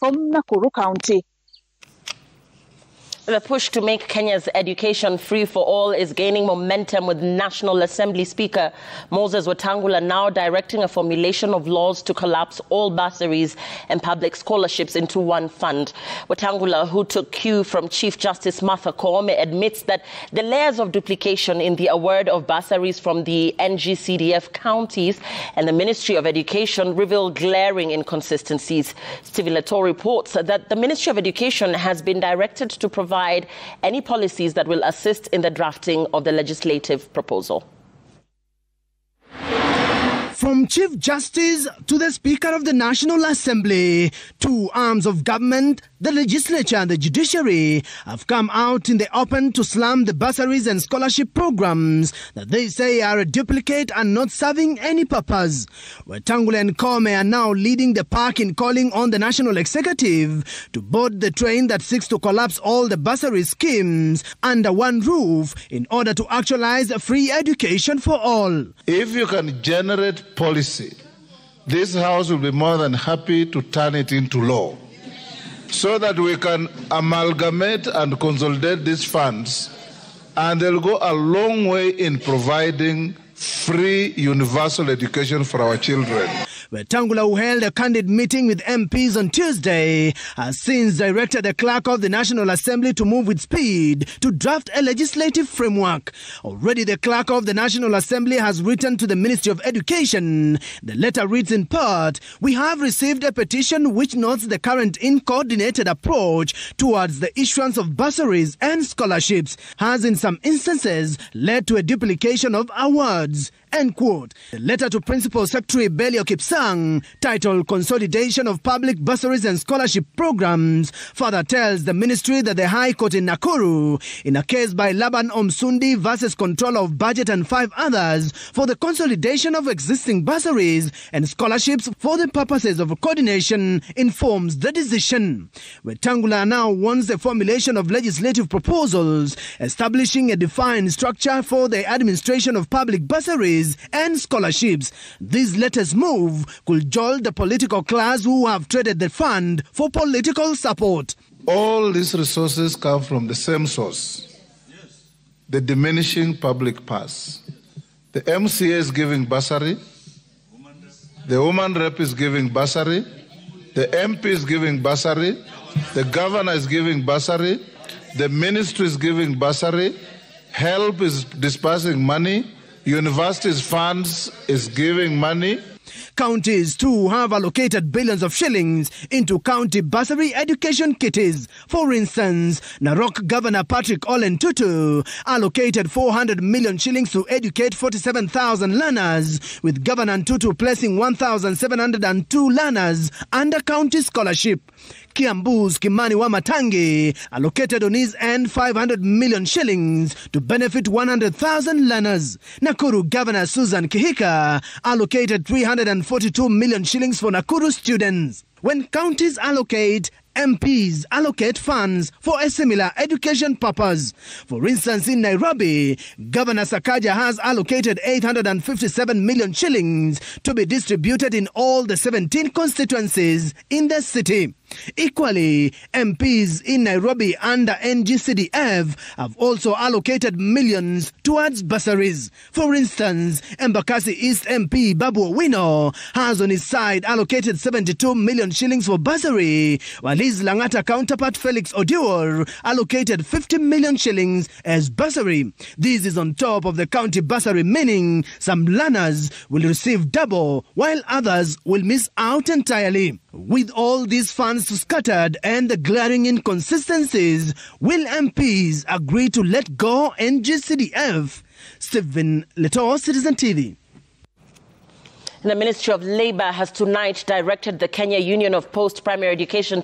from Nakuru County. The push to make Kenya's education free for all is gaining momentum, with National Assembly Speaker Moses Wetangula now directing a formulation of laws to collapse all bursaries and public scholarships into one fund. Wetangula, who took cue from Chief Justice Martha Koome, admits that the layers of duplication in the award of bursaries from the NGCDF counties and the Ministry of Education reveal glaring inconsistencies. Stephen Leto reports that the Ministry of Education has been directed to provide any policies that will assist in the drafting of the legislative proposal. From Chief Justice to the Speaker of the National Assembly, two arms of government, the legislature and the judiciary, have come out in the open to slam the bursaries and scholarship programs that they say are a duplicate and not serving any purpose. Wetangula and Koome are now leading the pack in calling on the National Executive to board the train that seeks to collapse all the bursary schemes under one roof in order to actualize free education for all. If you can generate policy, this House will be more than happy to turn it into law so that we can amalgamate and consolidate these funds, and they'll go a long way in providing free universal education for our children. Wetangula, who held a candid meeting with MPs on Tuesday, has since directed the clerk of the National Assembly to move with speed to draft a legislative framework. Already the clerk of the National Assembly has written to the Ministry of Education. The letter reads in part, "We have received a petition which notes the current uncoordinated approach towards the issuance of bursaries and scholarships has in some instances led to a duplication of awards." End quote. The letter to Principal Secretary Belio Kipsang, titled Consolidation of Public Bursaries and Scholarship Programs, further tells the ministry that the High Court in Nakuru, in a case by Laban Omsundi versus Controller of Budget and 5 others, for the consolidation of existing bursaries and scholarships for the purposes of coordination, informs the decision. Wetangula now wants the formulation of legislative proposals establishing a defined structure for the administration of public bursaries and scholarships. This latest move could jolt the political class who have traded the fund for political support. All these resources come from the same source, the diminishing public purse. The MCA is giving bursary, the woman rep is giving bursary, the MP is giving bursary, the governor is giving bursary, the ministry is giving bursary, help is dispersing money, universities funds is giving money. Counties too have allocated billions of shillings into county bursary education kitties. For instance, Narok Governor Patrick Olen Tutu allocated 400 million shillings to educate 47,000 learners, with Governor Tutu placing 1,702 learners under county scholarship. Kiambu's Kimani Wamatangi allocated on his end 500 million shillings to benefit 100,000 learners. Nakuru Governor Susan Kihika allocated 342 million shillings for Nakuru students. When counties allocate, MPs allocate funds for a similar education purpose. For instance, in Nairobi, Governor Sakaja has allocated 857 million shillings to be distributed in all the 17 constituencies in the city. Equally, MPs in Nairobi under NGCDF have also allocated millions towards bursaries. For instance, Embakasi East MP Babu Owino has on his side allocated 72 million shillings for bursary, while his Langata counterpart Felix Odior allocated 50 million shillings as bursary. This is on top of the county bursary, meaning some learners will receive double while others will miss out entirely. With all these funds scattered and the glaring inconsistencies, will MPs agree to let go NGCDF? Stephen Leto, Citizen TV. The Ministry of Labour has tonight directed the Kenya Union of Post-Primary Education